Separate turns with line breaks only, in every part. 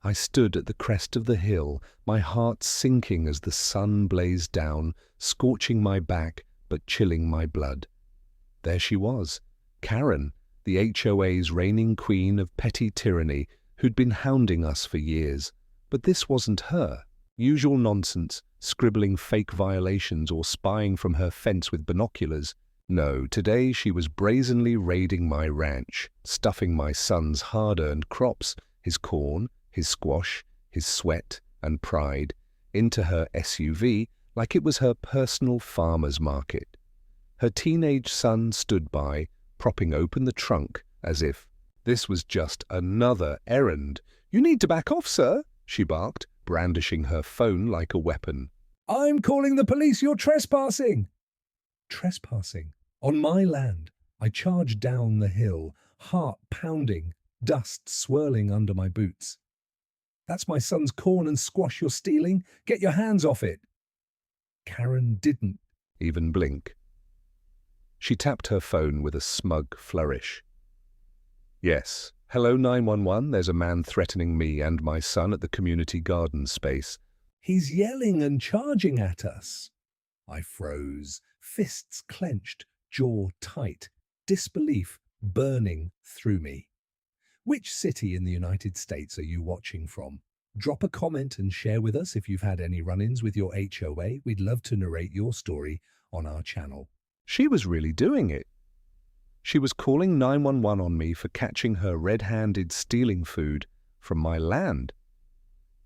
I stood at the crest of the hill, my heart sinking as the sun blazed down, scorching my back but chilling my blood. There she was, Karen, the HOA's reigning queen of petty tyranny, who'd been hounding us for years. But this wasn't her. Usual nonsense, scribbling fake violations or spying from her fence with binoculars. No, today she was brazenly raiding my ranch, stuffing my son's hard-earned crops, his corn, his squash, his sweat and pride, into her SUV like it was her personal farmer's market. Her teenage son stood by, propping open the trunk as if this was just another errand. "You need to back off, sir," she barked, brandishing her phone like a weapon. "I'm calling the police. You're trespassing." Trespassing? On my land. I charged down the hill, heart pounding, dust swirling under my boots. "That's my son's corn and squash you're stealing. Get your hands off it." Karen didn't even blink. She tapped her phone with a smug flourish. "Yes. Hello 911, there's a man threatening me and my son at the community garden space. He's yelling and charging at us." I froze, fists clenched, jaw tight, disbelief burning through me. Which city in the United States are you watching from? Drop a comment and share with us if you've had any run-ins with your HOA. We'd love to narrate your story on our channel. She was really doing it. She was calling 911 on me for catching her red-handed stealing food from my land.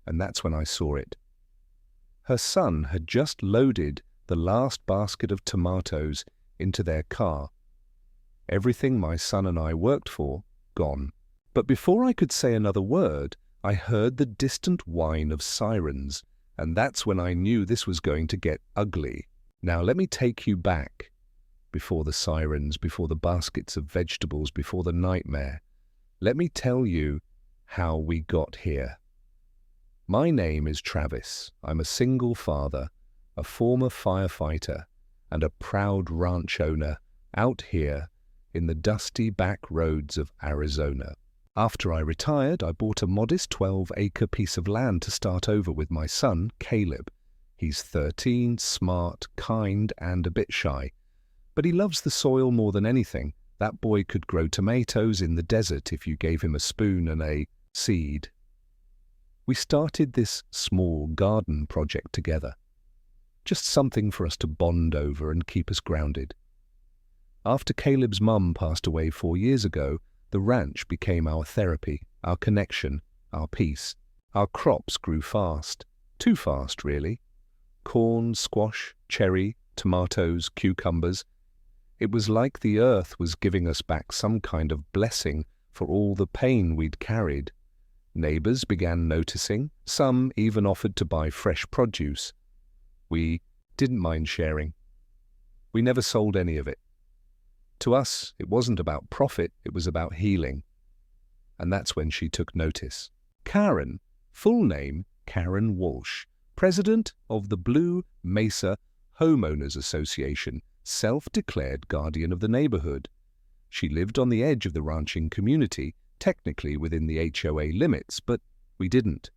And that's when I saw it. Her son had just loaded the last basket of tomatoes into their car. Everything my son and I worked for, gone. But before I could say another word, I heard the distant whine of sirens, and that's when I knew this was going to get ugly. Now let me take you back. Before the sirens, before the baskets of vegetables, before the nightmare. Let me tell you how we got here. My name is Travis. I'm a single father, a former firefighter, and a proud ranch owner out here in the dusty back roads of Arizona. After I retired, I bought a modest 12-acre piece of land to start over with my son, Caleb. He's 13, smart, kind, and a bit shy. But he loves the soil more than anything. That boy could grow tomatoes in the desert if you gave him a spoon and a seed. We started this small garden project together. Just something for us to bond over and keep us grounded. After Caleb's mum passed away 4 years ago, the ranch became our therapy, our connection, our peace. Our crops grew fast. Too fast, really. Corn, squash, cherry, tomatoes, cucumbers. It was like the earth was giving us back some kind of blessing for all the pain we'd carried. Neighbors began noticing. Some even offered to buy fresh produce. We didn't mind sharing. We never sold any of it. To us, it wasn't about profit, it was about healing. And that's when she took notice. Karen, full name Karen Walsh, president of the Blue Mesa Homeowners Association, self-declared guardian of the neighborhood. She lived on the edge of the ranching community, technically within the HOA limits, but we didn't.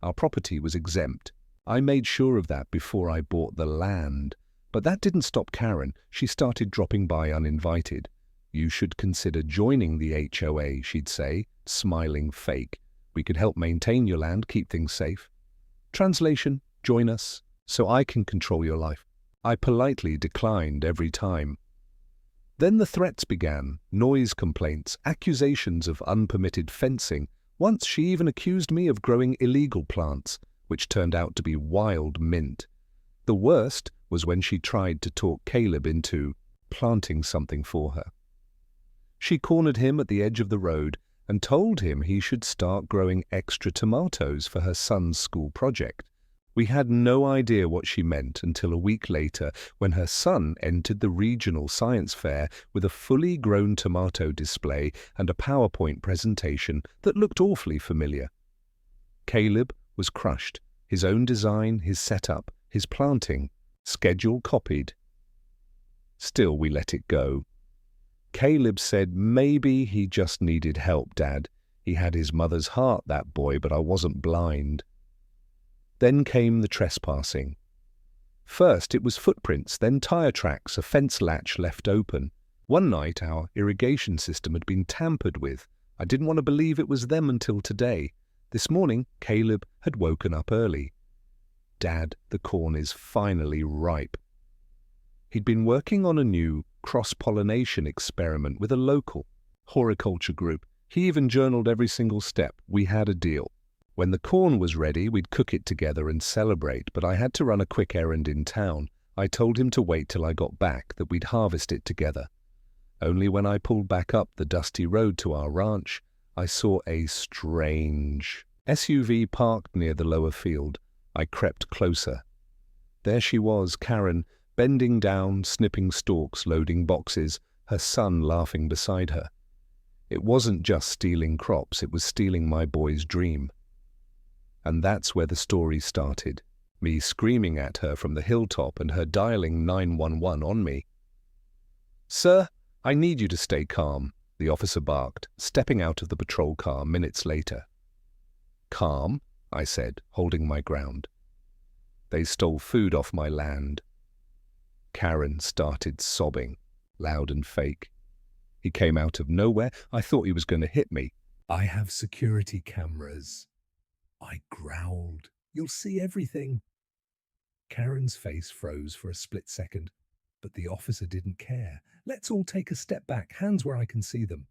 Our property was exempt. I made sure of that before I bought the land. But that didn't stop Karen. She started dropping by uninvited. "You should consider joining the HOA," she'd say, smiling fake. "We could help maintain your land, keep things safe." Translation, join us, so I can control your life. I politely declined every time. Then the threats began, noise complaints, accusations of unpermitted fencing. Once she even accused me of growing illegal plants, which turned out to be wild mint. The worst was when she tried to talk Caleb into planting something for her. She cornered him at the edge of the road and told him he should start growing extra tomatoes for her son's school project. We had no idea what she meant until a week later when her son entered the regional science fair with a fully grown tomato display and a PowerPoint presentation that looked awfully familiar. Caleb was crushed. His own design, his setup, his planting, schedule copied. Still, we let it go. Caleb said maybe he just needed help, Dad. He had his mother's heart, that boy, but I wasn't blind. Then came the trespassing. First it was footprints, then tire tracks, a fence latch left open. One night our irrigation system had been tampered with. I didn't want to believe it was them until today. This morning, Caleb had woken up early. Dad, the corn is finally ripe. He'd been working on a new cross-pollination experiment with a local horticulture group. He even journaled every single step. We had a deal. When the corn was ready, we'd cook it together and celebrate, but I had to run a quick errand in town. I told him to wait till I got back, that we'd harvest it together. Only when I pulled back up the dusty road to our ranch, I saw a strange SUV parked near the lower field. I crept closer. There she was, Karen, bending down, snipping stalks, loading boxes, her son laughing beside her. It wasn't just stealing crops, it was stealing my boy's dream. And that's where the story started, me screaming at her from the hilltop and her dialing 911 on me. "Sir, I need you to stay calm," the officer barked, stepping out of the patrol car minutes later. "Calm?" I said, holding my ground. "They stole food off my land." Karen started sobbing, loud and fake. He came out of nowhere. I thought he was going to hit me. "I have security cameras." I growled. "You'll see everything." Karen's face froze for a split second, but the officer didn't care. "Let's all take a step back, hands where I can see them."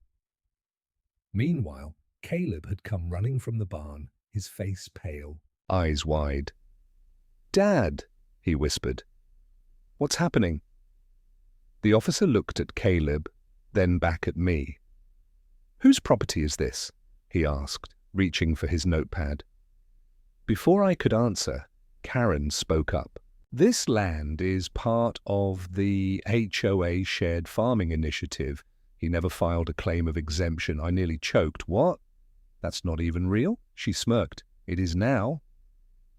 Meanwhile, Caleb had come running from the barn, his face pale, eyes wide. "Dad," he whispered. "What's happening?" The officer looked at Caleb, then back at me. "Whose property is this?" he asked, reaching for his notepad. Before I could answer, Karen spoke up. "This land is part of the HOA Shared Farming Initiative." He never filed a claim of exemption. I nearly choked. "What? That's not even real?" She smirked. "It is now."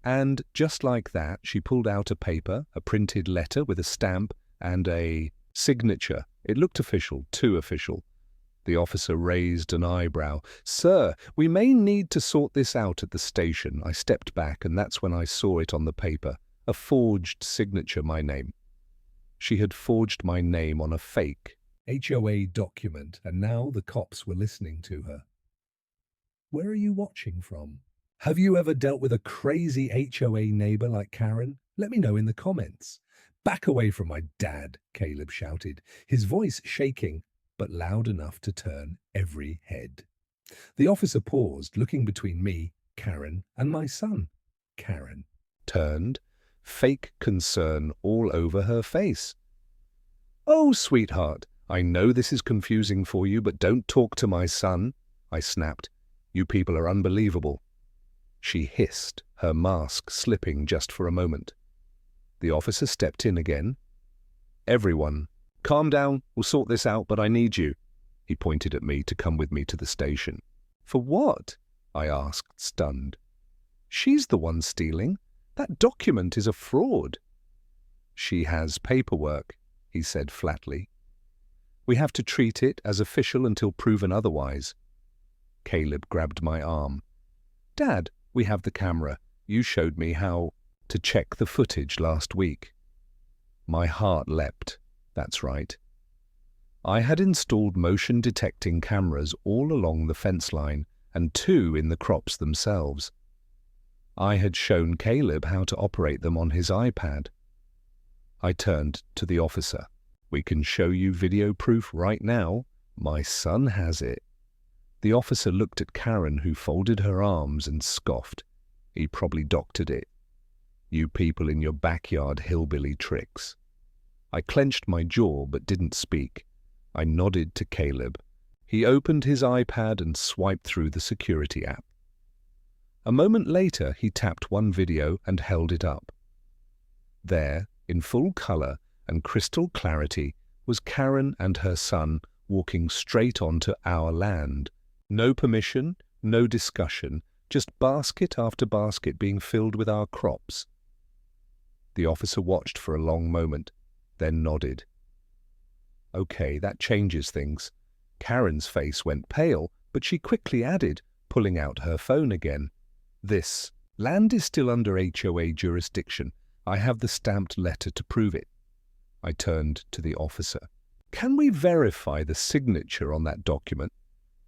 And just like that, she pulled out a paper, a printed letter with a stamp and a signature. It looked official, too official. The officer raised an eyebrow. "Sir, we may need to sort this out at the station." I stepped back, and that's when I saw it on the paper. A forged signature, my name. She had forged my name on a fake HOA document, and now the cops were listening to her. "Where are you watching from? Have you ever dealt with a crazy HOA neighbor like Karen? Let me know in the comments." "Back away from my dad," Caleb shouted, his voice shaking, but loud enough to turn every head. The officer paused, looking between me, Karen, and my son. Karen turned, fake concern all over her face. "Oh, sweetheart, I know this is confusing for you, but don't talk to my son," I snapped. "You people are unbelievable." She hissed, her mask slipping just for a moment. The officer stepped in again. "Everyone, calm down, we'll sort this out, but I need you." He pointed at me to come with me to the station. "For what?" I asked, stunned. "She's the one stealing. That document is a fraud." "She has paperwork," he said flatly. "We have to treat it as official until proven otherwise." Caleb grabbed my arm. "Dad, we have the camera. You showed me how to check the footage last week." My heart leapt. That's right. I had installed motion-detecting cameras all along the fence line and 2 in the crops themselves. I had shown Caleb how to operate them on his iPad. I turned to the officer. "We can show you video proof right now. My son has it." The officer looked at Karen, who folded her arms and scoffed. He probably doctored it. "You people in your backyard hillbilly tricks." I clenched my jaw but didn't speak. I nodded to Caleb. He opened his iPad and swiped through the security app. A moment later, he tapped one video and held it up. There, in full color and crystal clarity, was Karen and her son walking straight onto our land. No permission, no discussion, just basket after basket being filled with our crops. The officer watched for a long moment, then nodded. "Okay, that changes things." Karen's face went pale, but she quickly added, pulling out her phone again. "This land is still under HOA jurisdiction. I have the stamped letter to prove it." I turned to the officer. "Can we verify the signature on that document?"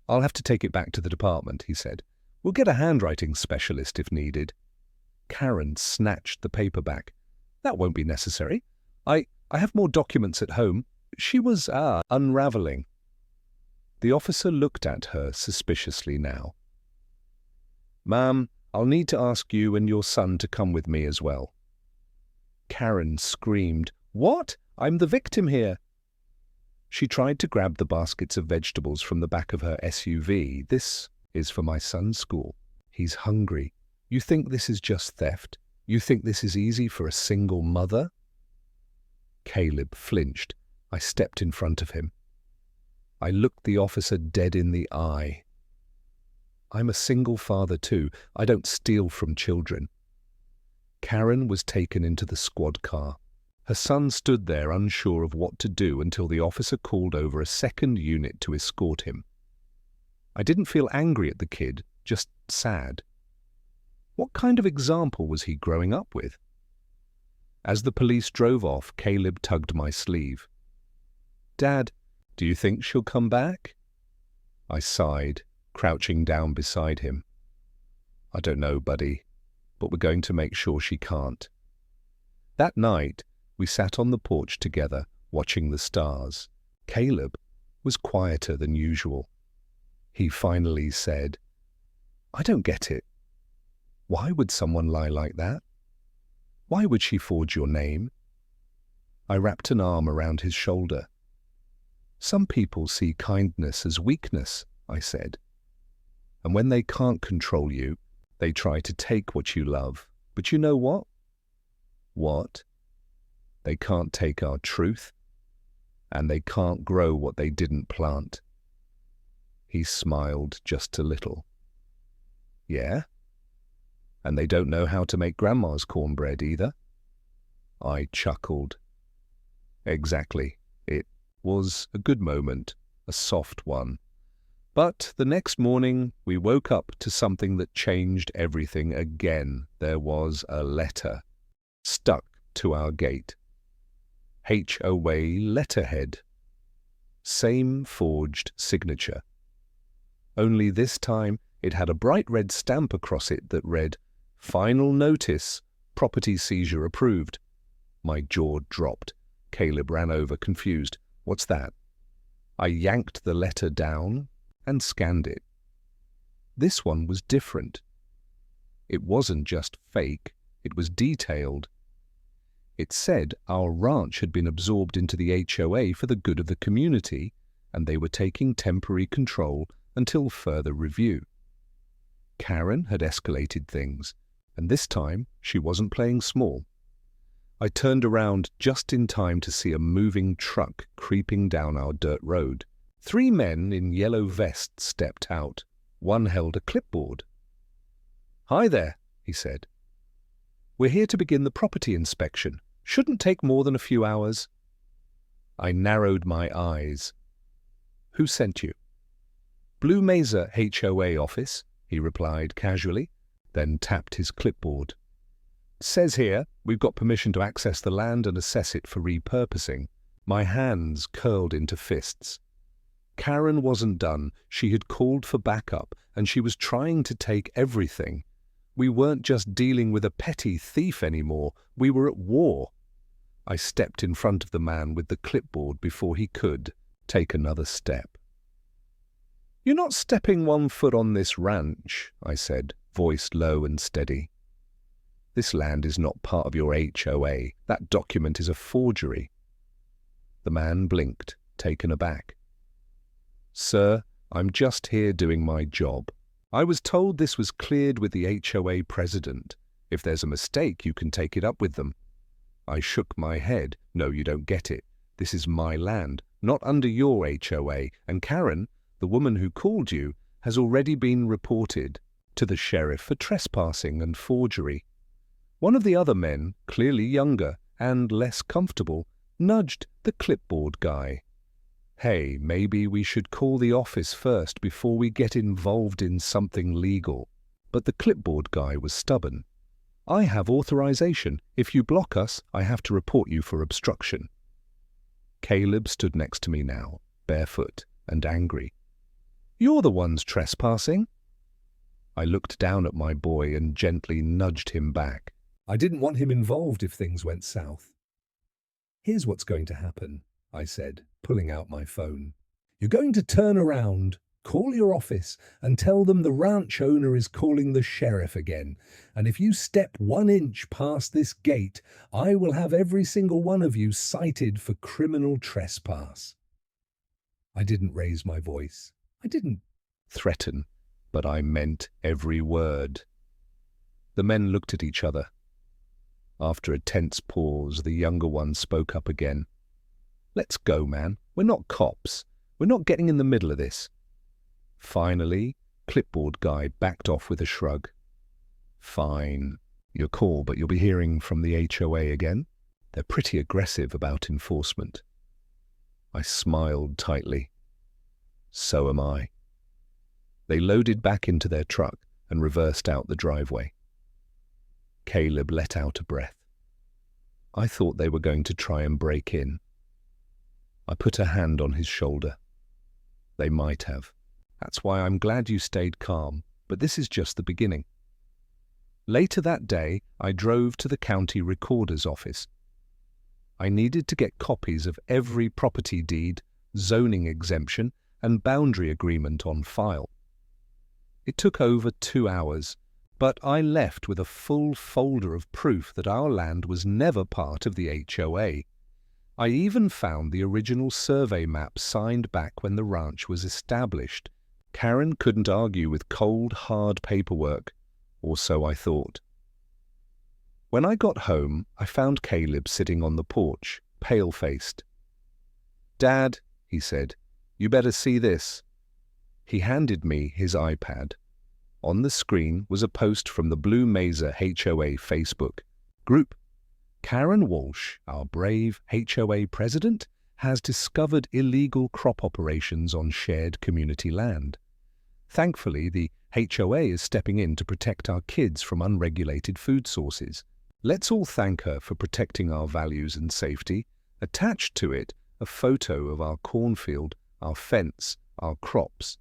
"I'll have to take it back to the department," he said. "We'll get a handwriting specialist if needed." Karen snatched the paper back. "That won't be necessary. I have more documents at home." She was, unraveling. The officer looked at her suspiciously now. "Ma'am, I'll need to ask you and your son to come with me as well." Karen screamed, "What? I'm the victim here." She tried to grab the baskets of vegetables from the back of her SUV. "This is for my son's school. He's hungry. You think this is just theft? You think this is easy for a single mother?" Caleb flinched. I stepped in front of him. I looked the officer dead in the eye. "I'm a single father too. I don't steal from children." Karen was taken into the squad car. Her son stood there unsure of what to do until the officer called over a second unit to escort him. I didn't feel angry at the kid, just sad. What kind of example was he growing up with? As the police drove off, Caleb tugged my sleeve. "Dad, do you think she'll come back?" I sighed, crouching down beside him. "I don't know, buddy, but we're going to make sure she can't." That night, we sat on the porch together, watching the stars. Caleb was quieter than usual. He finally said, "I don't get it. Why would someone lie like that? Why would she forge your name?" I wrapped an arm around his shoulder. "Some people see kindness as weakness," I said. "And when they can't control you, they try to take what you love. But you know what?" "What?" "They can't take our truth, and they can't grow what they didn't plant." He smiled just a little. "Yeah? And they don't know how to make Grandma's cornbread either?" I chuckled. "Exactly. It was a good moment, a soft one. But the next morning we woke up to something that changed everything again. There was a letter stuck to our gate. HOA letterhead. Same forged signature. Only this time it had a bright red stamp across it that read, "Final notice, property seizure approved." My jaw dropped. Caleb ran over, confused. "What's that?" I yanked the letter down and scanned it. This one was different. It wasn't just fake, it was detailed. It said our ranch had been absorbed into the HOA for the good of the community, and they were taking temporary control until further review. Karen had escalated things, and this time she wasn't playing small. I turned around just in time to see a moving truck creeping down our dirt road. 3 men in yellow vests stepped out. One held a clipboard. "Hi there," he said. "We're here to begin the property inspection. Shouldn't take more than a few hours." I narrowed my eyes. "Who sent you?" "Blue Mesa HOA office," he replied casually, then tapped his clipboard. "Says here, we've got permission to access the land and assess it for repurposing." My hands curled into fists. Karen wasn't done. She had called for backup, and she was trying to take everything. We weren't just dealing with a petty thief anymore. We were at war. I stepped in front of the man with the clipboard before he could take another step. "You're not stepping 1 foot on this ranch," I said, voice low and steady. "This land is not part of your HOA. That document is a forgery." The man blinked, taken aback. "Sir, I'm just here doing my job. I was told this was cleared with the HOA president. If there's a mistake, you can take it up with them." I shook my head. "No, you don't get it. This is my land, not under your HOA, and Karen, the woman who called you, has already been reported to the sheriff for trespassing and forgery." One of the other men, clearly younger and less comfortable, nudged the clipboard guy. Hey, maybe we should call the office first before we get involved in something legal. But the clipboard guy was stubborn. I have authorization. If you block us, I have to report you for obstruction. Caleb stood next to me now, barefoot and angry. You're the ones trespassing. I looked down at my boy and gently nudged him back. I didn't want him involved if things went south. Here's what's going to happen, I said, pulling out my phone. You're going to turn around, call your office, and tell them the ranch owner is calling the sheriff again. And if you step 1 inch past this gate, I will have every single one of you cited for criminal trespass. I didn't raise my voice. I didn't threaten, but I meant every word. The men looked at each other. After a tense pause, the younger one spoke up again. Let's go, man. We're not cops. We're not getting in the middle of this. Finally, clipboard guy backed off with a shrug. Fine. Your call, but you'll be hearing from the HOA again. They're pretty aggressive about enforcement. I smiled tightly. So am I. They loaded back into their truck and reversed out the driveway. Caleb let out a breath. I thought they were going to try and break in. I put a hand on his shoulder. They might have. That's why I'm glad you stayed calm, but this is just the beginning. Later that day, I drove to the county recorder's office. I needed to get copies of every property deed, zoning exemption, and boundary agreement on file. It took over 2 hours, but I left with a full folder of proof that our land was never part of the HOA. I even found the original survey map signed back when the ranch was established. Karen couldn't argue with cold, hard paperwork, or so I thought. When I got home, I found Caleb sitting on the porch, pale-faced. "Dad," he said, "you better see this." He handed me his iPad. On the screen was a post from the Blue Mesa HOA Facebook group. Karen Walsh, our brave HOA president, has discovered illegal crop operations on shared community land. Thankfully, the HOA is stepping in to protect our kids from unregulated food sources. Let's all thank her for protecting our values and safety. Attached to it, a photo of our cornfield, our fence, our crops.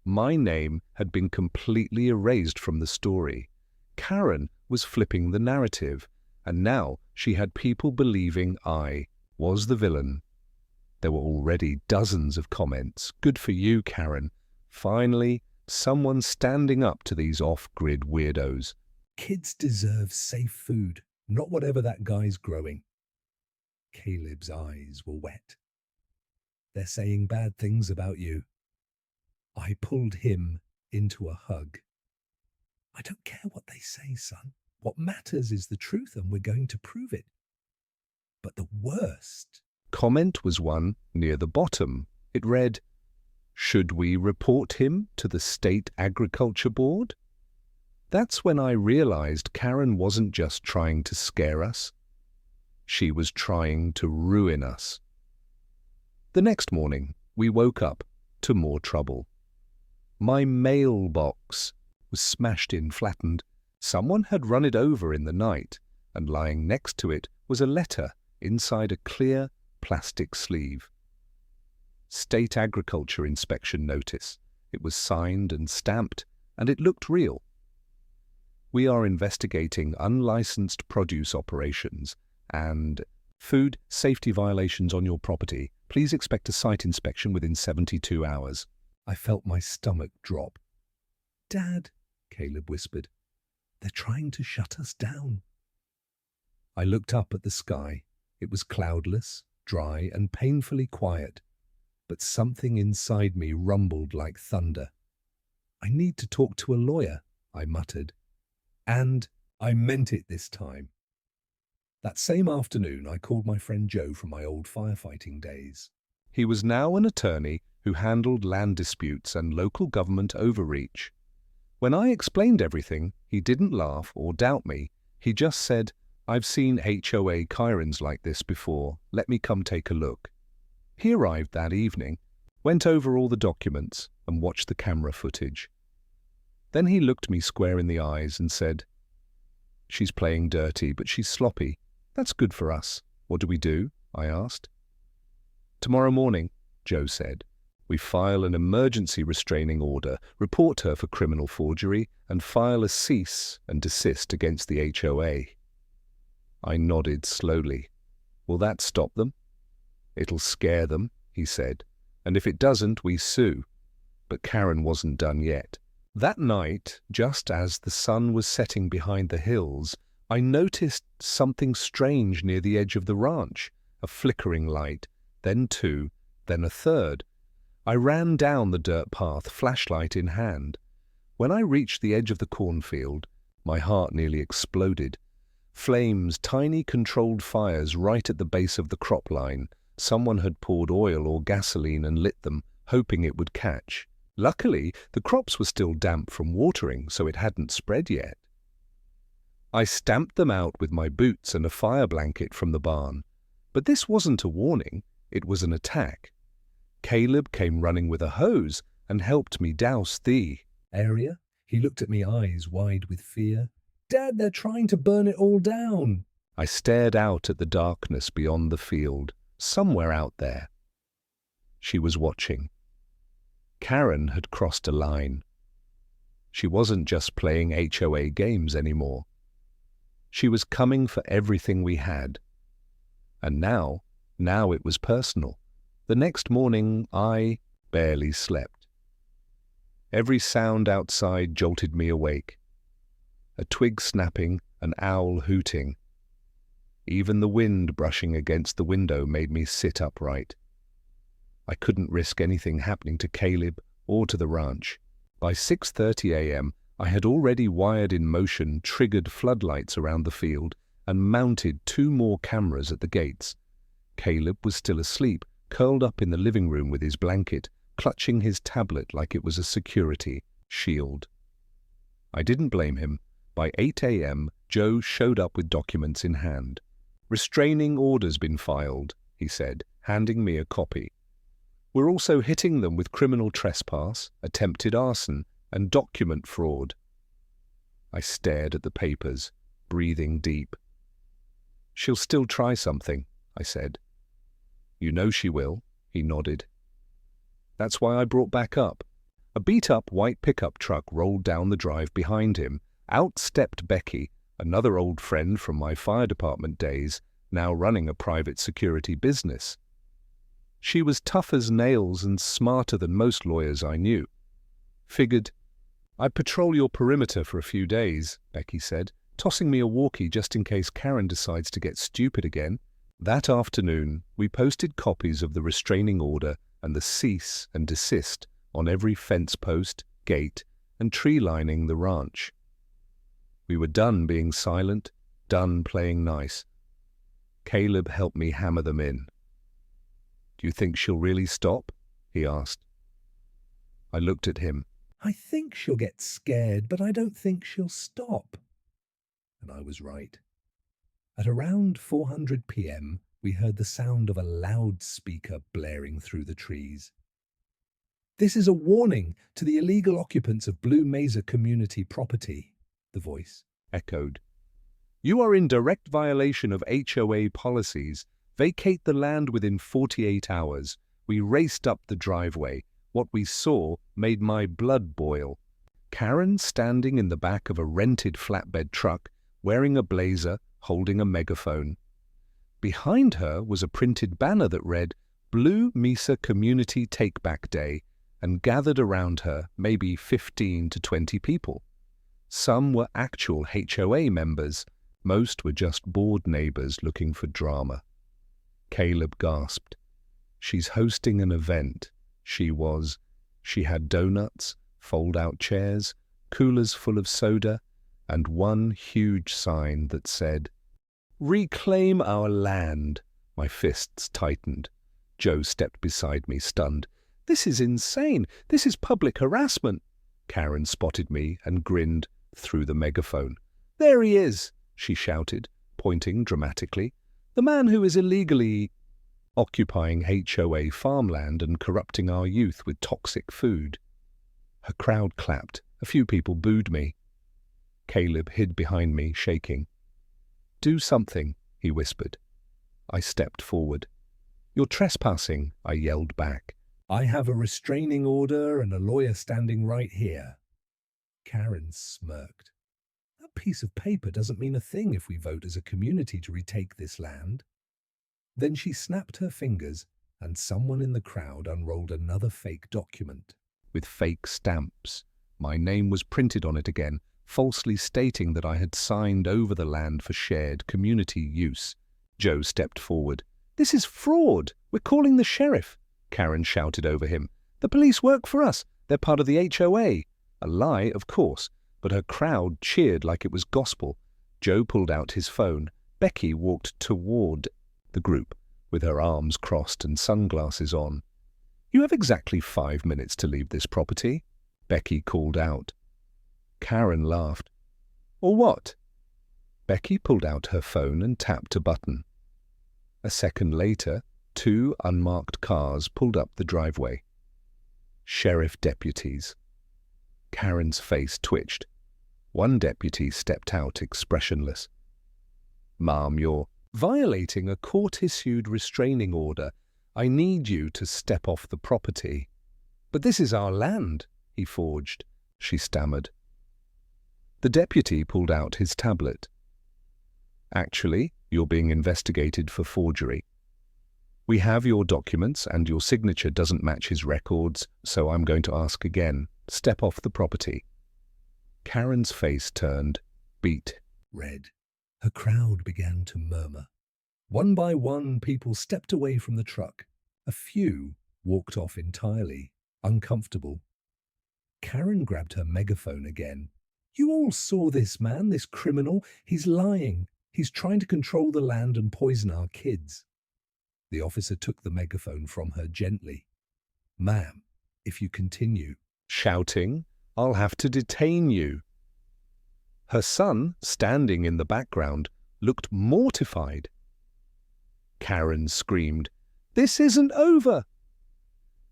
My name had been completely erased from the story. Karen was flipping the narrative, and now she had people believing I was the villain. There were already dozens of comments. Good for you, Karen. Finally, someone standing up to these off-grid weirdos. Kids deserve safe food, not whatever that guy's growing. Caleb's eyes were wet. They're saying bad things about you. I pulled him into a hug. I don't care what they say, son. What matters is the truth, and we're going to prove it. But the worst comment was one near the bottom. It read, "Should we report him to the State Agriculture Board?" That's when I realized Karen wasn't just trying to scare us. She was trying to ruin us. The next morning, we woke up to more trouble. My mailbox was smashed in, flattened. Someone had run it over in the night, and lying next to it was a letter inside a clear plastic sleeve. State Agriculture Inspection Notice. It was signed and stamped, and it looked real. We are investigating unlicensed produce operations and food safety violations on your property. Please expect a site inspection within 72 hours. I felt my stomach drop. "Dad," Caleb whispered, "they're trying to shut us down." I looked up at the sky. It was cloudless, dry, and painfully quiet, but something inside me rumbled like thunder. "I need to talk to a lawyer," I muttered. And I meant it this time. That same afternoon, I called my friend Joe from my old firefighting days. He was now an attorney who handled land disputes and local government overreach. When I explained everything, he didn't laugh or doubt me. He just said, "I've seen HOA Chirons like this before. Let me come take a look." He arrived that evening, went over all the documents, and watched the camera footage. Then he looked me square in the eyes and said, "She's playing dirty, but she's sloppy. That's good for us. What do we do?" I asked. "Tomorrow morning," Joe said, "we file an emergency restraining order, report her for criminal forgery, and file a cease and desist against the HOA." I nodded slowly. "Will that stop them?" "It'll scare them," he said, "and if it doesn't, we sue." But Karen wasn't done yet. That night, just as the sun was setting behind the hills, I noticed something strange near the edge of the ranch, a flickering light, then two, then a third. I ran down the dirt path, flashlight in hand. When I reached the edge of the cornfield, my heart nearly exploded. Flames, tiny controlled fires right at the base of the crop line. Someone had poured oil or gasoline and lit them, hoping it would catch. Luckily, the crops were still damp from watering, so it hadn't spread yet. I stamped them out with my boots and a fire blanket from the barn. But this wasn't a warning, it was an attack. Caleb came running with a hose and helped me douse the area. He looked at me, eyes wide with fear. "Dad, they're trying to burn it all down." I stared out at the darkness beyond the field, somewhere out there. She was watching. Karen had crossed a line. She wasn't just playing HOA games anymore. She was coming for everything we had. And now it was personal. The next morning, I barely slept. Every sound outside jolted me awake. A twig snapping, an owl hooting. Even the wind brushing against the window made me sit upright. I couldn't risk anything happening to Caleb or to the ranch. By 6:30 a.m., I had already wired in motion triggered floodlights around the field and mounted 2 more cameras at the gates. Caleb was still asleep, curled up in the living room with his blanket, clutching his tablet like it was a security shield. I didn't blame him. By 8 a.m., Joe showed up with documents in hand. "Restraining order's been filed," he said, handing me a copy. "We're also hitting them with criminal trespass, attempted arson, and document fraud." I stared at the papers, breathing deep. "She'll still try something," I said. "You know she will," he nodded. "That's why I brought back up." A beat-up white pickup truck rolled down the drive behind him. Out stepped Becky, another old friend from my fire department days, now running a private security business. She was tough as nails and smarter than most lawyers I knew. "Figured I'd patrol your perimeter for a few days," Becky said, tossing me a walkie just in case Karen decides to get stupid again. That afternoon, we posted copies of the restraining order and the cease and desist on every fence post, gate, and tree lining the ranch. We were done being silent, done playing nice. Caleb helped me hammer them in. "Do you think she'll really stop?" he asked. I looked at him. "I think she'll get scared, but I don't think she'll stop." And I was right. At around 4:00 p.m., we heard the sound of a loudspeaker blaring through the trees. "This is a warning to the illegal occupants of Blue Mesa community property," the voice echoed. "You are in direct violation of HOA policies. Vacate the land within 48 hours. We raced up the driveway. What we saw made my blood boil. Karen standing in the back of a rented flatbed truck, wearing a blazer, holding a megaphone. Behind her was a printed banner that read, "Blue Mesa Community Take-Back Day," and gathered around her maybe 15 to 20 people. Some were actual HOA members. Most were just bored neighbors looking for drama. Caleb gasped. "She's hosting an event." She had donuts, fold-out chairs, coolers full of soda, and one huge sign that said, "Reclaim our land." My fists tightened. Joe stepped beside me, stunned. "This is insane. This is public harassment." Karen spotted me and grinned through the megaphone. "There he is," she shouted, pointing dramatically. "The man who is illegally occupying HOA farmland and corrupting our youth with toxic food. Her crowd clapped. A few people booed me. Caleb hid behind me, shaking. "Do something," he whispered. I stepped forward. "You're trespassing," I yelled back. "I have a restraining order and a lawyer standing right here." Karen smirked. "That piece of paper doesn't mean a thing if we vote as a community to retake this land." Then she snapped her fingers, and someone in the crowd unrolled another fake document. With fake stamps. My name was printed on it again, falsely stating that I had signed over the land for shared community use. Joe stepped forward. "This is fraud! We're calling the sheriff!" Karen shouted over him. "The police work for us. They're part of the HOA." A lie, of course, but her crowd cheered like it was gospel. Joe pulled out his phone. Becky walked toward the group, with her arms crossed and sunglasses on. "You have exactly 5 minutes to leave this property," Becky called out. Karen laughed. "Or what?" Becky pulled out her phone and tapped a button. A second later, 2 unmarked cars pulled up the driveway. Sheriff deputies. Karen's face twitched. One deputy stepped out expressionless. "Ma'am, you're violating a court-issued restraining order. I need you to step off the property." "But this is our land," he forged. She stammered. The deputy pulled out his tablet. "Actually, you're being investigated for forgery. We have your documents and your signature doesn't match his records, so I'm going to ask again. Step off the property." Karen's face turned, beet red. Her crowd began to murmur. One by one, people stepped away from the truck. A few walked off entirely, uncomfortable. Karen grabbed her megaphone again. "You all saw this man, this criminal. He's lying. He's trying to control the land and poison our kids." The officer took the megaphone from her gently. "Ma'am, if you continue shouting, I'll have to detain you." Her son, standing in the background, looked mortified. Karen screamed, "This isn't over!"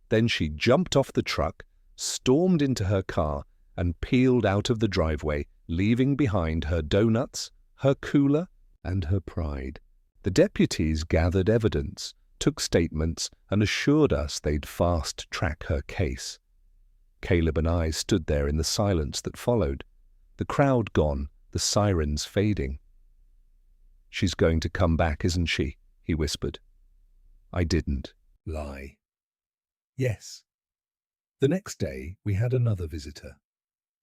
Then she jumped off the truck, stormed into her car, and peeled out of the driveway, leaving behind her donuts, her cooler, and her pride. The deputies gathered evidence, took statements, and assured us they'd fast-track her case. Caleb and I stood there in the silence that followed, the crowd gone, the sirens fading. "She's going to come back, isn't she?" he whispered. I didn't lie. Yes. The next day, we had another visitor.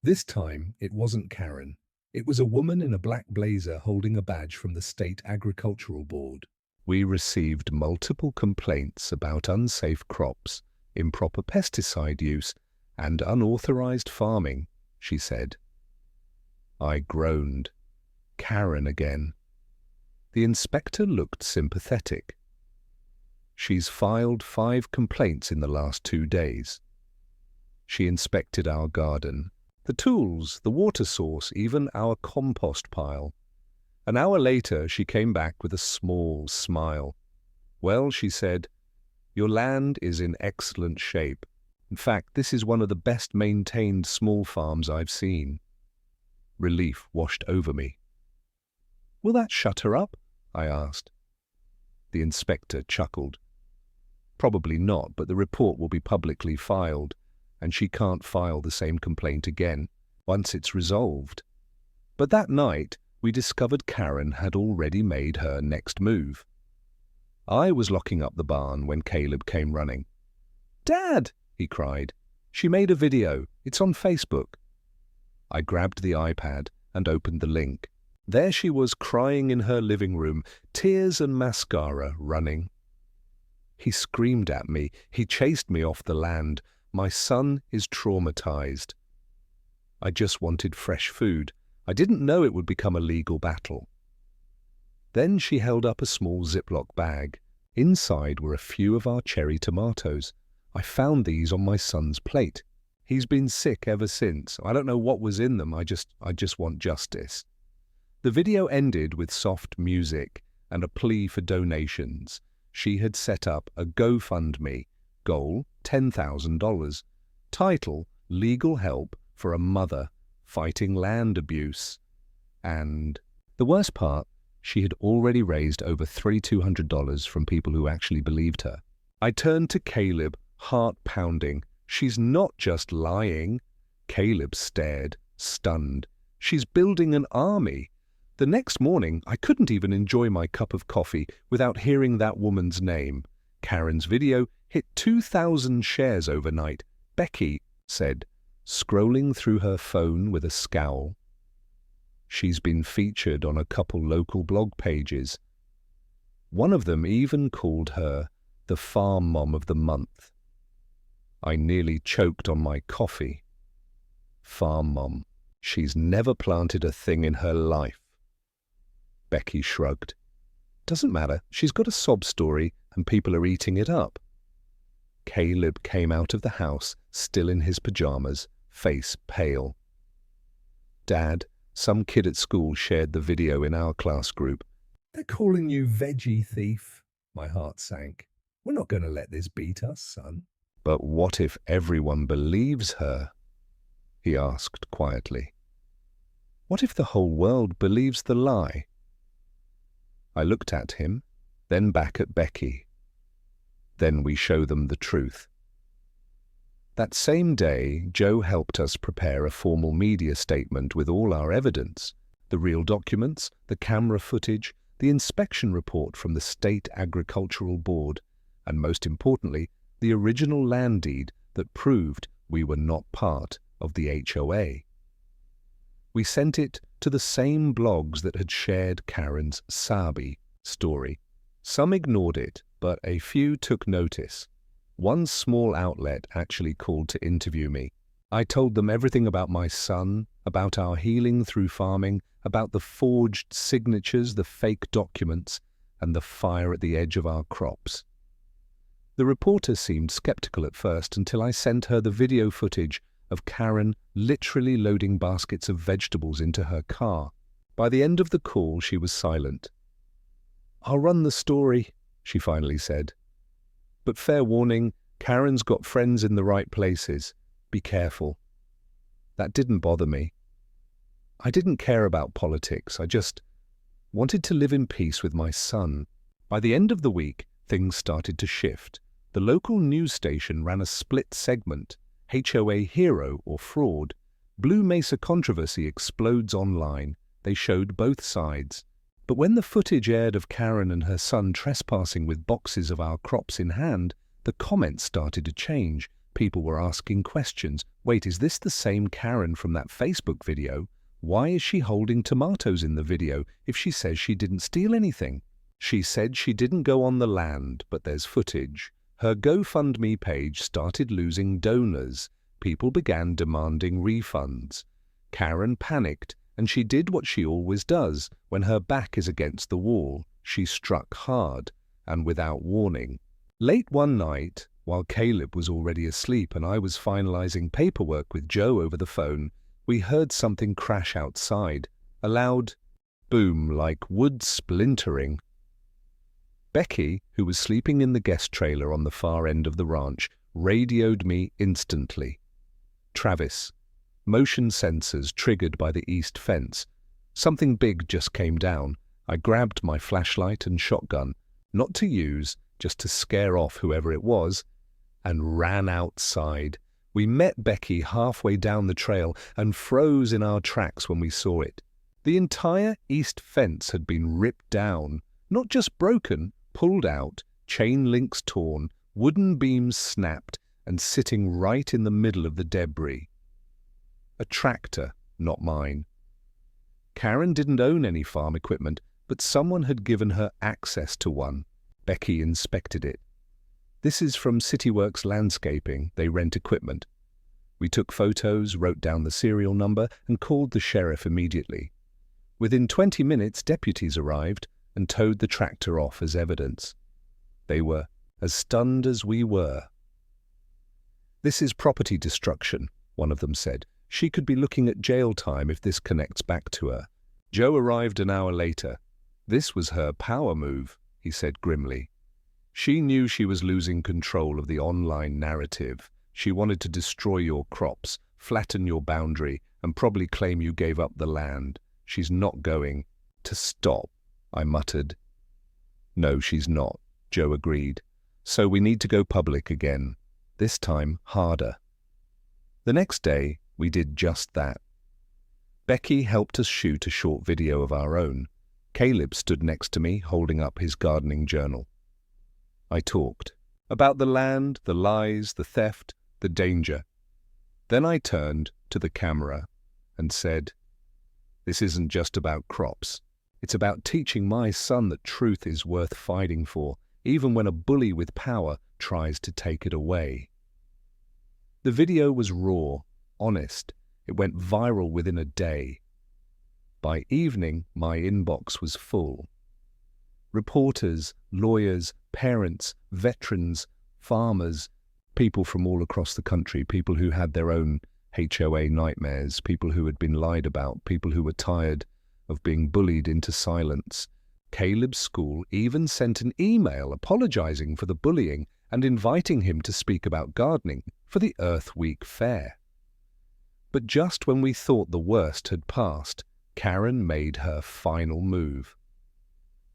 This time, it wasn't Karen. It was a woman in a black blazer holding a badge from the State Agricultural Board. We received multiple complaints about unsafe crops, improper pesticide use, and unauthorized farming, she said. I groaned. Karen again. The inspector looked sympathetic. She's filed 5 complaints in the last 2 days. She inspected our garden, the tools, the water source, even our compost pile. An hour later, she came back with a small smile. "Well," she said, "your land is in excellent shape. In fact, this is one of the best maintained small farms I've seen." Relief washed over me. "Will that shut her up?" I asked. The inspector chuckled. "Probably not, but the report will be publicly filed, and she can't file the same complaint again once it's resolved." But that night, we discovered Karen had already made her next move. I was locking up the barn when Caleb came running. "Dad!" he cried. "She made a video. It's on Facebook." I grabbed the iPad and opened the link. There she was crying in her living room, tears and mascara running. He screamed at me. He chased me off the land. My son is traumatized. I just wanted fresh food. I didn't know it would become a legal battle. Then she held up a small Ziploc bag. Inside were a few of our cherry tomatoes. I found these on my son's plate. He's been sick ever since. I don't know what was in them. I just want justice. The video ended with soft music and a plea for donations. she had set up a GoFundMe, goal $10,000, title Legal Help for a Mother Fighting Land Abuse. And the worst part, she had already raised over $3,200 from people who actually believed her. I turned to Caleb, heart pounding. She's not just lying. Caleb stared, stunned. She's building an army. The next morning, I couldn't even enjoy my cup of coffee without hearing that woman's name. Karen's video hit 2,000 shares overnight. Becky said, scrolling through her phone with a scowl. She's been featured on a couple local blog pages. One of them even called her the Farm Mom of the Month. I nearly choked on my coffee. Farm Mom. She's never planted a thing in her life. Becky shrugged. Doesn't matter. She's got a sob story and people are eating it up. Caleb came out of the house, still in his pajamas, face pale. Dad, some kid at school shared the video in our class group. They're calling you veggie thief. My heart sank. We're not going to let this beat us, son. But what if everyone believes her? He asked quietly. What if the whole world believes the lie? I looked at him, then back at Becky. Then we show them the truth. That same day, Joe helped us prepare a formal media statement with all our evidence, the real documents, the camera footage, the inspection report from the State Agricultural Board, and most importantly, the original land deed that proved we were not part of the HOA. We sent it to the same blogs that had shared Karen's Sabi story. Some ignored it, but a few took notice. One small outlet actually called to interview me. I told them everything about my son, about our healing through farming, about the forged signatures, the fake documents, and the fire at the edge of our crops. The reporter seemed skeptical at first until I sent her the video footage of Karen literally loading baskets of vegetables into her car. By the end of the call, she was silent. I'll run the story, she finally said. But fair warning, Karen's got friends in the right places. Be careful. That didn't bother me. I didn't care about politics. I just wanted to live in peace with my son. By the end of the week, things started to shift. The local news station ran a split segment, HOA Hero or Fraud. Blue Mesa controversy explodes online. They showed both sides. But when the footage aired of Karen and her son trespassing with boxes of our crops in hand, the comments started to change. People were asking questions. Wait, is this the same Karen from that Facebook video? Why is she holding tomatoes in the video if she says she didn't steal anything? She said she didn't go on the land, but there's footage. Her GoFundMe page started losing donors. People began demanding refunds. Karen panicked, and she did what she always does. When her back is against the wall, she struck hard and without warning. Late one night, while Caleb was already asleep and I was finalizing paperwork with Joe over the phone, we heard something crash outside, a loud boom like wood splintering. Becky, who was sleeping in the guest trailer on the far end of the ranch, radioed me instantly. Travis. Motion sensors triggered by the east fence. Something big just came down. I grabbed my flashlight and shotgun, not to use, just to scare off whoever it was, and ran outside. We met Becky halfway down the trail and froze in our tracks when we saw it. The entire east fence had been ripped down, not just broken, pulled out, chain links torn, wooden beams snapped, and sitting right in the middle of the debris. A tractor, not mine. Karen didn't own any farm equipment, but someone had given her access to one. Becky inspected it. This is from CityWorks Landscaping. They rent equipment. We took photos, wrote down the serial number, and called the sheriff immediately. Within 20 minutes, deputies arrived and towed the tractor off as evidence. They were as stunned as we were. This is property destruction, one of them said. She could be looking at jail time if this connects back to her. Joe arrived an hour later. This was her power move, he said grimly. She knew she was losing control of the online narrative. She wanted to destroy your crops, flatten your boundary, and probably claim you gave up the land. She's not going to stop, I muttered. No, she's not, Joe agreed. So we need to go public again, this time harder. The next day, we did just that. Becky helped us shoot a short video of our own. Caleb stood next to me, holding up his gardening journal. I talked about the land, the lies, the theft, the danger. Then I turned to the camera and said, "This isn't just about crops. It's about teaching my son that truth is worth fighting for, even when a bully with power tries to take it away." The video was raw, honest. It went viral within a day. By evening, my inbox was full. Reporters, lawyers, parents, veterans, farmers, people from all across the country, people who had their own HOA nightmares, people who had been lied about, people who were tired of being bullied into silence. Caleb's school even sent an email apologizing for the bullying and inviting him to speak about gardening for the Earth Week fair. But just when we thought the worst had passed, Karen made her final move.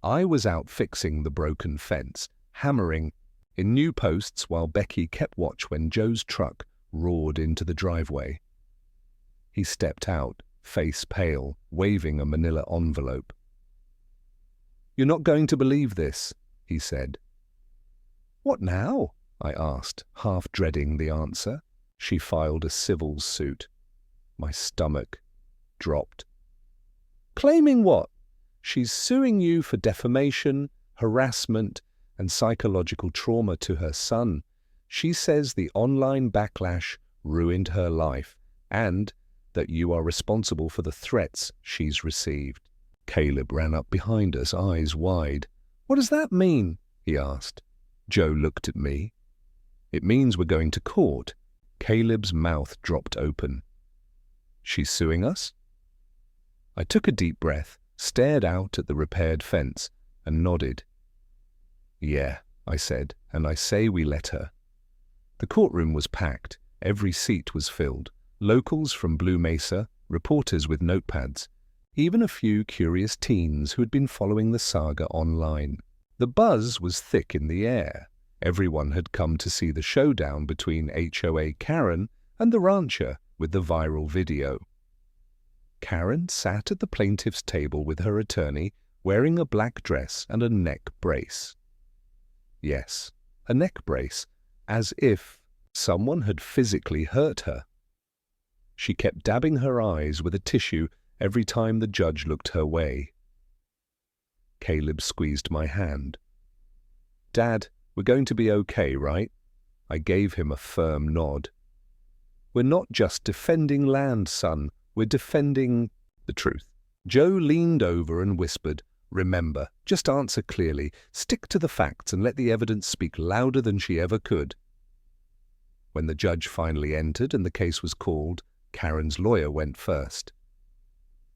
I was out fixing the broken fence, hammering in new posts while Becky kept watch when Joe's truck roared into the driveway. He stepped out, face pale, waving a manila envelope. "You're not going to believe this," he said. "What now?" I asked, half dreading the answer. She filed a civil suit. My stomach dropped. "Claiming what?" "She's suing you for defamation, harassment, and psychological trauma to her son. She says the online backlash ruined her life and that you are responsible for the threats she's received." Caleb ran up behind us, eyes wide. "What does that mean?" he asked. Joe looked at me. "It means we're going to court." Caleb's mouth dropped open. "She's suing us?" I took a deep breath, stared out at the repaired fence, and nodded. "Yeah," I said, "and I say we let her." The courtroom was packed. Every seat was filled. Locals from Blue Mesa, reporters with notepads, even a few curious teens who had been following the saga online. The buzz was thick in the air. Everyone had come to see the showdown between HOA Karen and the rancher with the viral video. Karen sat at the plaintiff's table with her attorney, wearing a black dress and a neck brace. Yes, a neck brace, as if someone had physically hurt her. She kept dabbing her eyes with a tissue every time the judge looked her way. Caleb squeezed my hand. "Dad, we're going to be okay, right?" I gave him a firm nod. "We're not just defending land, son. We're defending the truth." Joe leaned over and whispered, "Remember, just answer clearly, stick to the facts and let the evidence speak louder than she ever could." When the judge finally entered and the case was called, Karen's lawyer went first.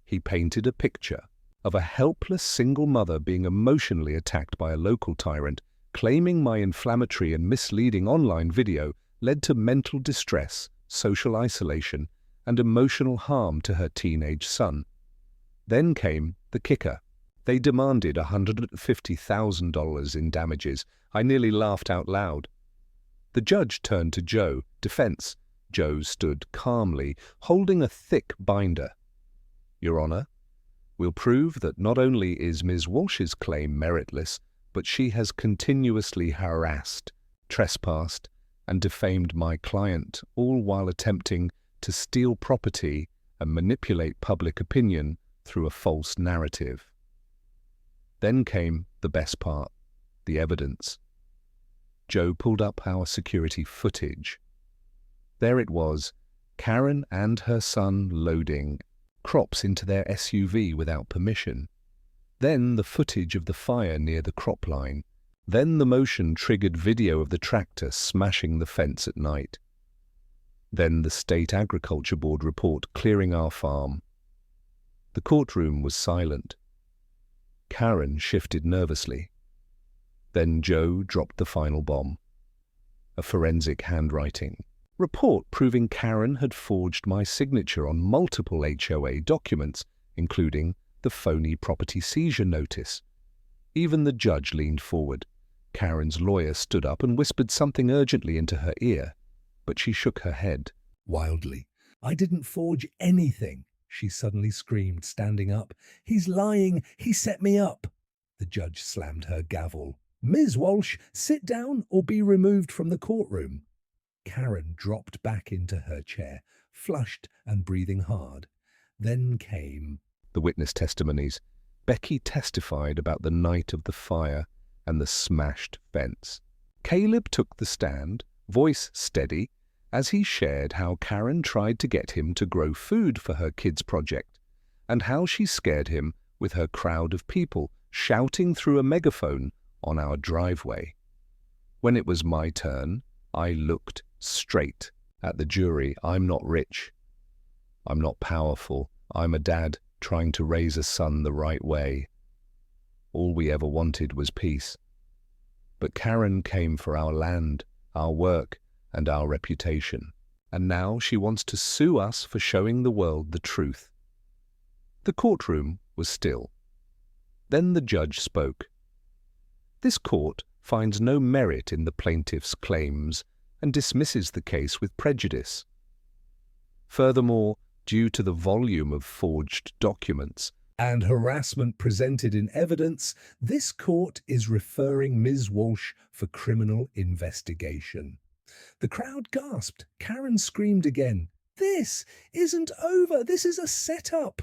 He painted a picture of a helpless single mother being emotionally attacked by a local tyrant, claiming my inflammatory and misleading online video led to mental distress, social isolation, and emotional harm to her teenage son. Then came the kicker. They demanded $150,000 in damages. I nearly laughed out loud. The judge turned to Joe, defense. Joe stood calmly, holding a thick binder. "Your Honor, we'll prove that not only is Ms. Walsh's claim meritless, but she has continuously harassed, trespassed, and defamed my client, all while attempting to steal property and manipulate public opinion through a false narrative." Then came the best part, the evidence. Joe pulled up our security footage. There it was, Karen and her son loading crops into their SUV without permission. Then the footage of the fire near the crop line. Then the motion-triggered video of the tractor smashing the fence at night. Then the State Agriculture Board report clearing our farm. The courtroom was silent. Karen shifted nervously. Then Joe dropped the final bomb. A forensic handwriting report proving Karen had forged my signature on multiple HOA documents, including the phony property seizure notice. Even the judge leaned forward. Karen's lawyer stood up and whispered something urgently into her ear, but she shook her head wildly. "I didn't forge anything," she suddenly screamed, standing up. "He's lying. He set me up." The judge slammed her gavel. "Ms. Walsh, sit down or be removed from the courtroom." Karen dropped back into her chair, flushed and breathing hard. Then came the witness testimonies. Becky testified about the night of the fire and the smashed fence. Caleb took the stand, voice steady, as he shared how Karen tried to get him to grow food for her kids' project, and how she scared him with her crowd of people shouting through a megaphone on our driveway. When it was my turn, I looked straight at the jury. I'm not rich. I'm not powerful. I'm a dad trying to raise a son the right way. All we ever wanted was peace. But Karen came for our land, our work, and our reputation. And now she wants to sue us for showing the world the truth. The courtroom was still. Then the judge spoke. "This court finds no merit in the plaintiff's claims and dismisses the case with prejudice. Furthermore, due to the volume of forged documents and harassment presented in evidence, this court is referring Ms. Walsh for criminal investigation." The crowd gasped. Karen screamed again. "This isn't over. This is a setup."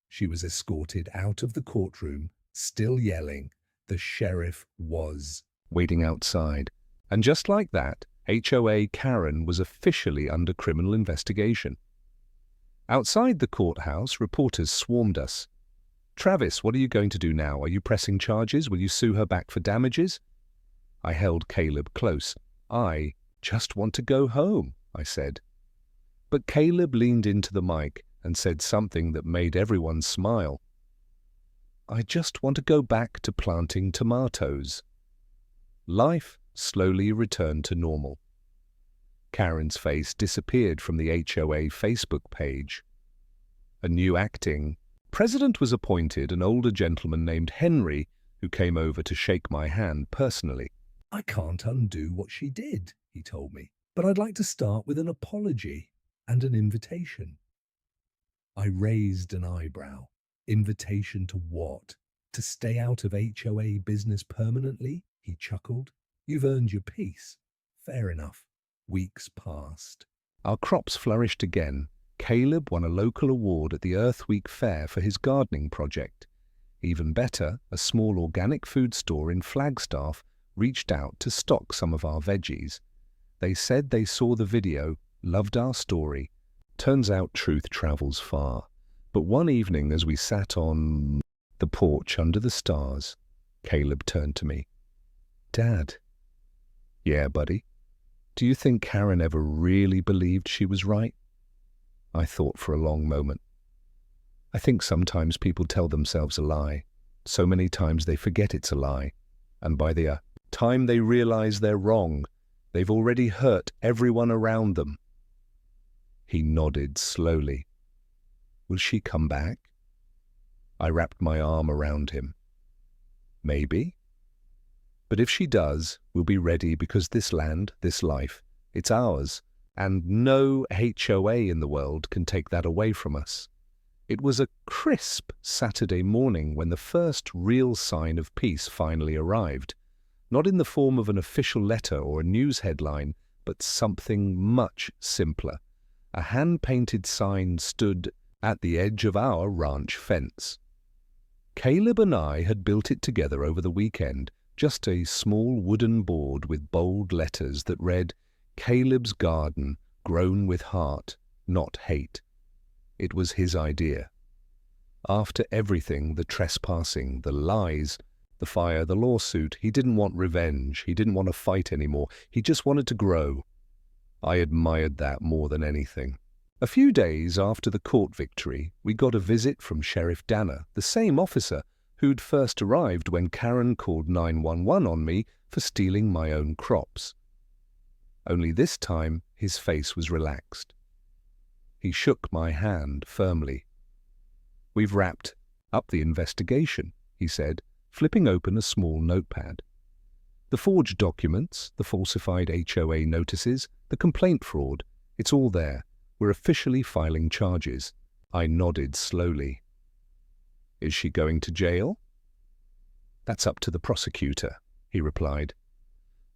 She was escorted out of the courtroom, still yelling. The sheriff was waiting outside. And just like that, HOA Karen was officially under criminal investigation. Outside the courthouse, reporters swarmed us. "Travis, what are you going to do now? Are you pressing charges? Will you sue her back for damages?" I held Caleb close. "I just want to go home," I said. But Caleb leaned into the mic and said something that made everyone smile. "I just want to go back to planting tomatoes." Life slowly returned to normal. Karen's face disappeared from the HOA Facebook page. A new acting president was appointed, an older gentleman named Henry, who came over to shake my hand personally. "I can't undo what she did," he told me, "but I'd like to start with an apology and an invitation." I raised an eyebrow. "Invitation to what? To stay out of HOA business permanently?" He chuckled. "You've earned your peace." Fair enough. Weeks passed. Our crops flourished again. Caleb won a local award at the Earth Week Fair for his gardening project. Even better, a small organic food store in Flagstaff reached out to stock some of our veggies. They said they saw the video, loved our story. Turns out truth travels far. But one evening as we sat on the porch under the stars, Caleb turned to me. "Dad." "Yeah, buddy? Do you think Karen ever really believed she was right?" I thought for a long moment. I think sometimes people tell themselves a lie. So many times they forget it's a lie. And by the time they realize they're wrong, they've already hurt everyone around them. He nodded slowly. "Will she come back?" I wrapped my arm around him. "Maybe. But if she does, we'll be ready because this land, this life, it's ours, and no HOA in the world can take that away from us." It was a crisp Saturday morning when the first real sign of peace finally arrived, not in the form of an official letter or a news headline, but something much simpler. A hand-painted sign stood at the edge of our ranch fence. Caleb and I had built it together over the weekend, just a small wooden board with bold letters that read, "Caleb's garden, grown with heart, not hate." It was his idea. After everything, the trespassing, the lies, the fire, the lawsuit, he didn't want revenge. He didn't want to fight anymore. He just wanted to grow. I admired that more than anything. A few days after the court victory, we got a visit from Sheriff Danner, the same officer who'd first arrived when Karen called 911 on me for stealing my own crops. Only this time his face was relaxed. He shook my hand firmly. "We've wrapped up the investigation," he said, flipping open a small notepad. "The forged documents, the falsified HOA notices, the complaint fraud, it's all there. We're officially filing charges." I nodded slowly. "Is she going to jail?" "That's up to the prosecutor," he replied.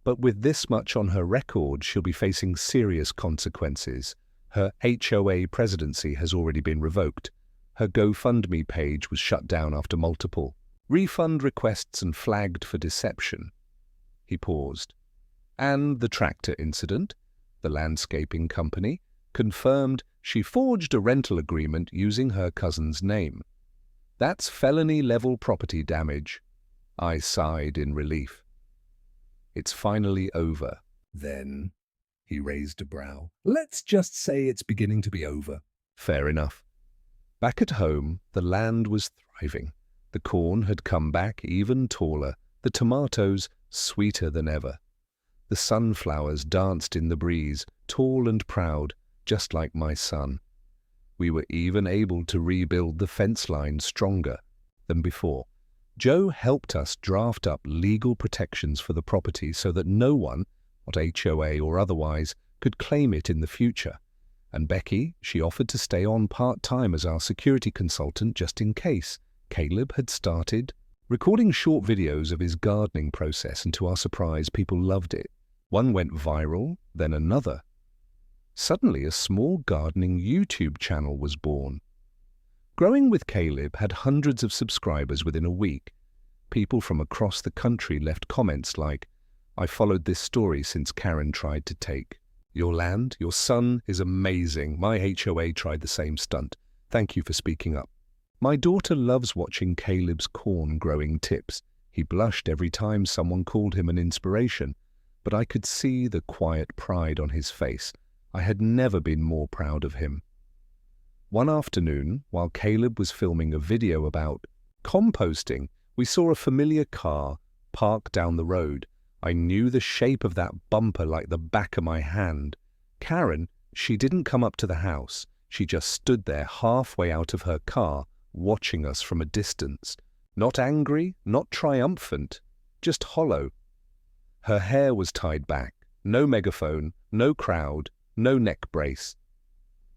"But with this much on her record, she'll be facing serious consequences. Her HOA presidency has already been revoked. Her GoFundMe page was shut down after multiple refund requests and flagged for deception." He paused. "And the tractor incident? The landscaping company confirmed she forged a rental agreement using her cousin's name. That's felony-level property damage." I sighed in relief. "It's finally over, then." He raised a brow. "Let's just say it's beginning to be over." Fair enough. Back at home, the land was thriving. The corn had come back even taller, the tomatoes sweeter than ever. The sunflowers danced in the breeze, tall and proud, just like my son. We were even able to rebuild the fence line stronger than before. Joe helped us draft up legal protections for the property so that no one, not HOA or otherwise, could claim it in the future. And Becky, she offered to stay on part-time as our security consultant just in case. Caleb had started recording short videos of his gardening process, and to our surprise, people loved it. One went viral, then another. Suddenly, a small gardening YouTube channel was born. Growing with Caleb had hundreds of subscribers within a week. People from across the country left comments like, "I followed this story since Karen tried to take your land. Your son is amazing. My HOA tried the same stunt. Thank you for speaking up." My daughter loves watching Caleb's corn growing tips. He blushed every time someone called him an inspiration, but I could see the quiet pride on his face. I had never been more proud of him. One afternoon, while Caleb was filming a video about composting, we saw a familiar car parked down the road. I knew the shape of that bumper like the back of my hand. Karen, she didn't come up to the house. She just stood there halfway out of her car, watching us from a distance. Not angry, not triumphant, just hollow. Her hair was tied back, no megaphone, no crowd, no neck brace.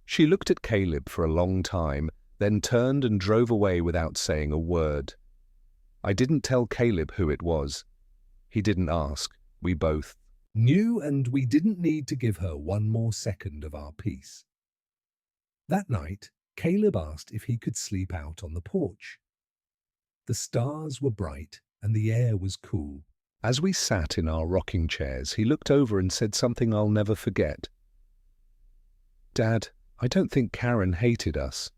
She looked at Caleb for a long time, then turned and drove away without saying a word. I didn't tell Caleb who it was. He didn't ask. We both knew, and we didn't need to give her one more second of our peace. That night, Caleb asked if he could sleep out on the porch. The stars were bright and the air was cool. As we sat in our rocking chairs, he looked over and said something I'll never forget. "Dad, I don't think Karen hated us."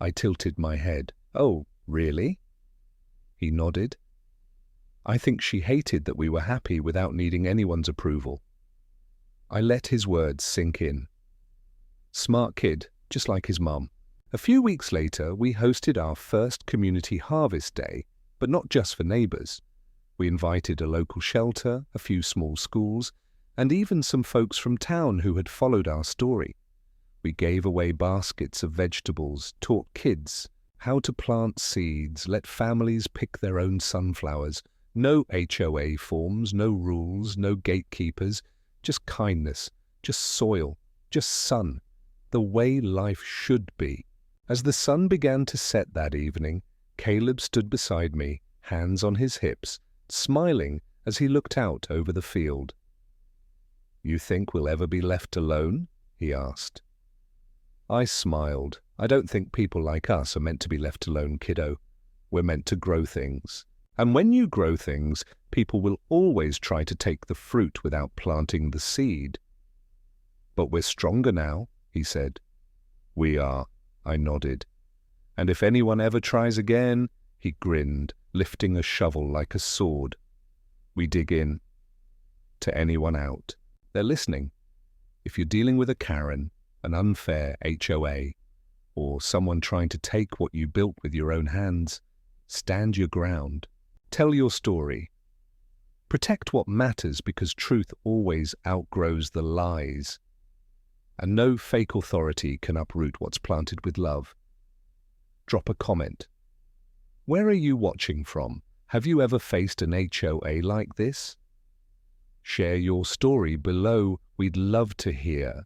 I tilted my head. "Oh, really?" He nodded. "I think she hated that we were happy without needing anyone's approval." I let his words sink in. Smart kid, just like his mum. A few weeks later, we hosted our first community harvest day, but not just for neighbours. We invited a local shelter, a few small schools, and even some folks from town who had followed our story. We gave away baskets of vegetables, taught kids how to plant seeds, let families pick their own sunflowers. No HOA forms, no rules, no gatekeepers, just kindness, just soil, just sun, the way life should be. As the sun began to set that evening, Caleb stood beside me, hands on his hips, smiling as he looked out over the field. "You think we'll ever be left alone?" he asked. I smiled. "I don't think people like us are meant to be left alone, kiddo. We're meant to grow things. And when you grow things, people will always try to take the fruit without planting the seed." "But we're stronger now," he said. "We are," I nodded. "And if anyone ever tries again," he grinned, lifting a shovel like a sword. "We dig in. To anyone out. They're listening. If you're dealing with a Karen, an unfair HOA, or someone trying to take what you built with your own hands, Stand your ground. Tell your story. Protect what matters because truth always outgrows the lies. And no fake authority can uproot what's planted with love. Drop a comment. Where are you watching from? Have you ever faced an HOA like this? Share your story below. We'd love to hear.